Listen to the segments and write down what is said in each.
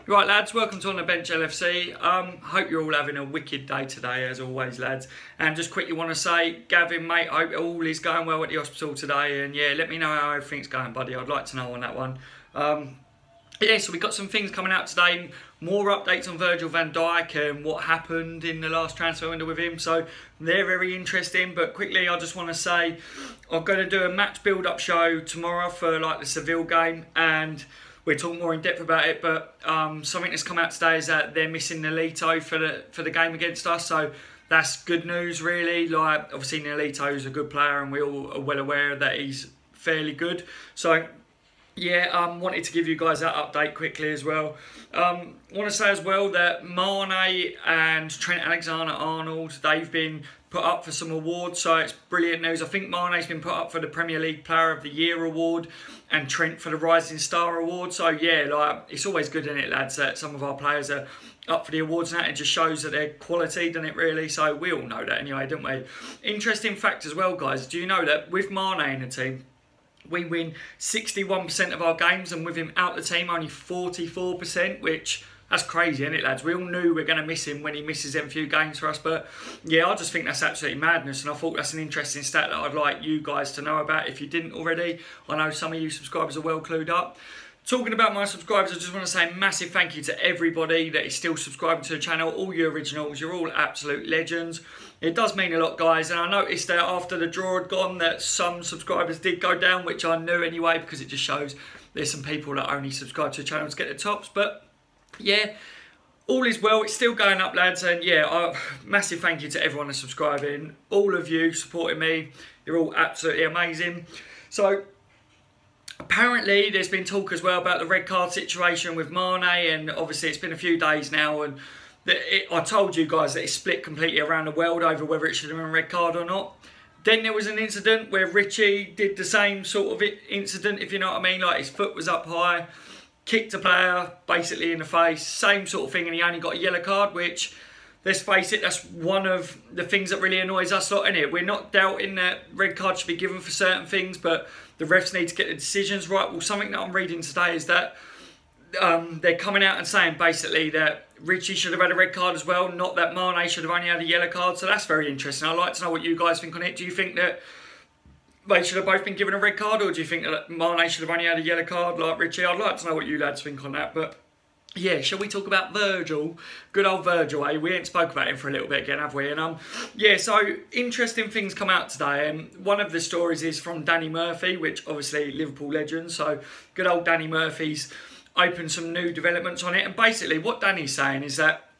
Right lads, welcome to On The Bench LFC. Hope you're all having a wicked day today as always lads. And just quickly want to say, Gavin mate, I hope all is going well at the hospital today. And yeah, let me know how everything's going buddy, I'd like to know on that one. Yeah, so we've got some things coming out today. More updates on Virgil Van Dijk and what happened in the last transfer window with him. So they're very interesting. But quickly, I just want to say I'm going to do a match build-up show tomorrow for like the Seville game. And we'll talk more in depth about it. But something that's come out today is that they're missing Nolito for the game against us. So that's good news, really. Like, obviously, Nolito is a good player and we all are well aware that he's fairly good. So yeah, wanted to give you guys that update quickly as well. Want to say as well that Mane and Trent Alexander-Arnold, they've been put up for some awards, so it's brilliant news. I think Mane's been put up for the Premier League Player of the Year award and Trent for the Rising Star award. So yeah, like, it's always good, isn't it, lads, that some of our players are up for the awards and that. It just shows that they're quality, doesn't it, really? So we all know that anyway, don't we? Interesting fact as well, guys. Do you know that with Mane in the team, we win 61% of our games, and with him out the team, only 44%, which, that's crazy, isn't it, lads? We all knew we're going to miss him when he misses them few games for us, but yeah, I just think that's absolutely madness, and I thought that's an interesting stat that I'd like you guys to know about if you didn't already. I know some of you subscribers are well clued up. Talking about my subscribers, I just want to say a massive thank you to everybody that is still subscribing to the channel. All you originals, you're all absolute legends. It does mean a lot, guys. And I noticed that after the draw had gone that some subscribers did go down, which I knew anyway, because it just shows there's some people that only subscribe to the channel to get the tops. But yeah, all is well. It's still going up, lads. And yeah, massive thank you to everyone that's subscribing. All of you supporting me. You're all absolutely amazing. So apparently, there's been talk as well about the red card situation with Mane, and obviously it's been a few days now, and I told you guys that it's split completely around the world over whether it should have been a red card or not. Then there was an incident where Richie did the same sort of incident, if you know what I mean, like his foot was up high, kicked a player basically in the face, same sort of thing, and he only got a yellow card, which, let's face it, that's one of the things that really annoys us lot, innit? We're not doubting that red cards should be given for certain things, but the refs need to get the decisions right. Well, something that I'm reading today is that they're coming out and saying basically that Richie should have had a red card as well, not that Mane should have only had a yellow card. So that's very interesting. I'd like to know what you guys think on it. Do you think that they should have both been given a red card, or do you think that Mane should have only had a yellow card like Richie? I'd like to know what you lads think on that. But yeah, shall we talk about Virgil? Good old Virgil, eh? We ain't spoke about him for a little bit again, have we? And yeah, so interesting things come out today. And one of the stories is from Danny Murphy, which obviously Liverpool legend. So good old Danny Murphy's opened some new developments on it. And basically what Danny's saying is that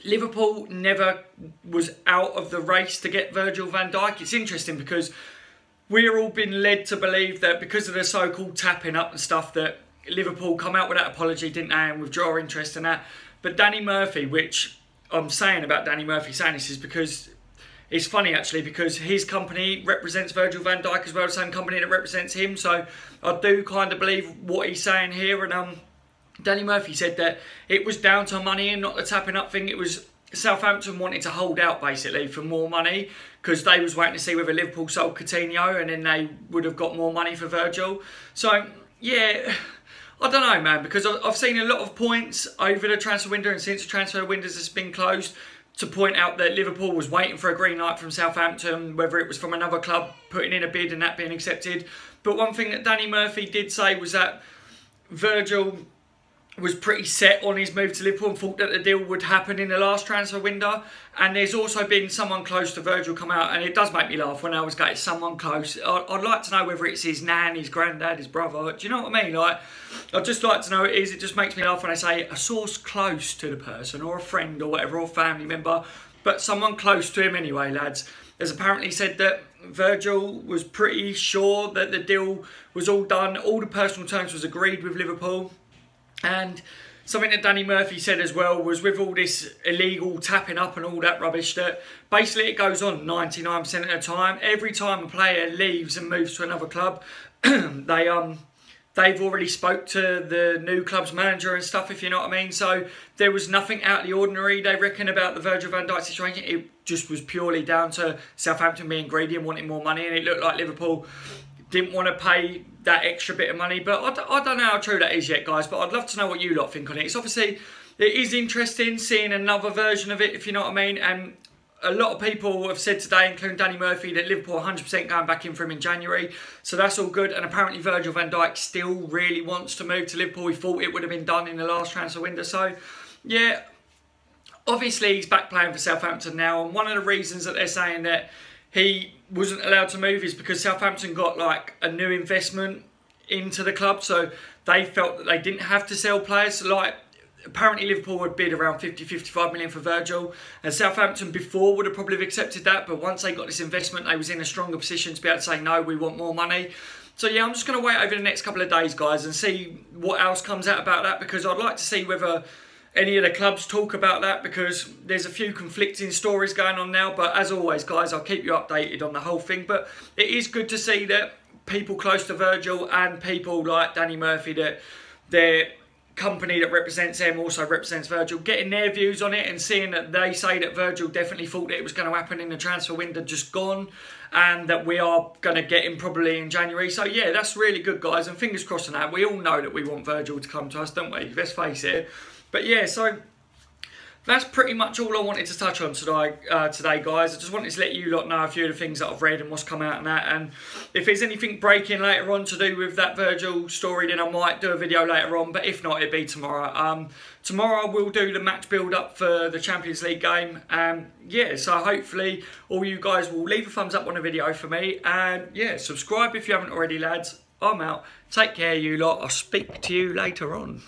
Liverpool never was out of the race to get Virgil van Dijk. It's interesting because we're all been led to believe that because of the so-called tapping up and stuff that Liverpool come out with that apology, didn't they, and withdraw interest in that. But Danny Murphy, which I'm saying about Danny Murphy saying this is because it's funny actually, because his company represents Virgil van Dijk as well, the same company that represents him. So I do kind of believe what he's saying here. And Danny Murphy said that it was down to money and not the tapping up thing. It was Southampton wanted to hold out basically for more money because they was waiting to see whether Liverpool sold Coutinho and then they would have got more money for Virgil. So yeah, I don't know, man, because I've seen a lot of points over the transfer window and since the transfer window has been closed to point out that Liverpool was waiting for a green light from Southampton, whether it was from another club putting in a bid and that being accepted. But one thing that Danny Murphy did say was that Virgil was pretty set on his move to Liverpool and thought that the deal would happen in the last transfer window. And there's also been someone close to Virgil come out, and it does make me laugh when I always go, someone close. I'd like to know whether it's his nan, his granddad, his brother. Do you know what I mean? Like, I'd just like to know who it is. It just makes me laugh when I say a source close to the person, or a friend, or whatever, or family member, but someone close to him anyway, lads. Has apparently said that Virgil was pretty sure that the deal was all done. All the personal terms was agreed with Liverpool. And something that Danny Murphy said as well was with all this illegal tapping up and all that rubbish, that basically it goes on 99% of the time. Every time a player leaves and moves to another club, they've already spoke to the new club's manager and stuff, if you know what I mean. So there was nothing out of the ordinary, they reckon, about the Virgil van Dijk situation. It just was purely down to Southampton being greedy and wanting more money, and it looked like Liverpool didn't want to pay that extra bit of money. But I don't know how true that is yet, guys, but I'd love to know what you lot think on it. It's obviously, it is interesting seeing another version of it, if you know what I mean. And a lot of people have said today, including Danny Murphy, that Liverpool are 100% going back in for him in January. So that's all good. And apparently Virgil Van Dijk still really wants to move to Liverpool. He thought it would have been done in the last transfer window. So, yeah, obviously he's back playing for Southampton now. And one of the reasons that they're saying that he wasn't allowed to move is because Southampton got like a new investment into the club. So they felt that they didn't have to sell players. So, like, apparently Liverpool would bid around 50-55 million for Virgil, and Southampton before would have probably accepted that, but once they got this investment they was in a stronger position to be able to say no, we want more money. So yeah, I'm just going to wait over the next couple of days, guys, and see what else comes out about that, because I'd like to see whether any of the clubs talk about that, because there's a few conflicting stories going on now. But as always, guys, I'll keep you updated on the whole thing. But it is good to see that people close to Virgil and people like Danny Murphy, that they're company that represents them also represents Virgil, getting their views on it and seeing that they say that Virgil definitely thought that it was going to happen in the transfer window just gone, and that we are going to get him probably in January. So yeah, that's really good, guys, and fingers crossed on that. We all know that we want Virgil to come to us, don't we? Let's face it. But yeah, so that's pretty much all I wanted to touch on today, guys. I just wanted to let you lot know a few of the things that I've read and what's come out and that. And if there's anything breaking later on to do with that Virgil story, then I might do a video later on. But if not, it'll be tomorrow. Tomorrow we'll do the match build-up for the Champions League game. Yeah, so hopefully all you guys will leave a thumbs up on the video for me. And yeah, subscribe if you haven't already, lads. I'm out. Take care, you lot. I'll speak to you later on.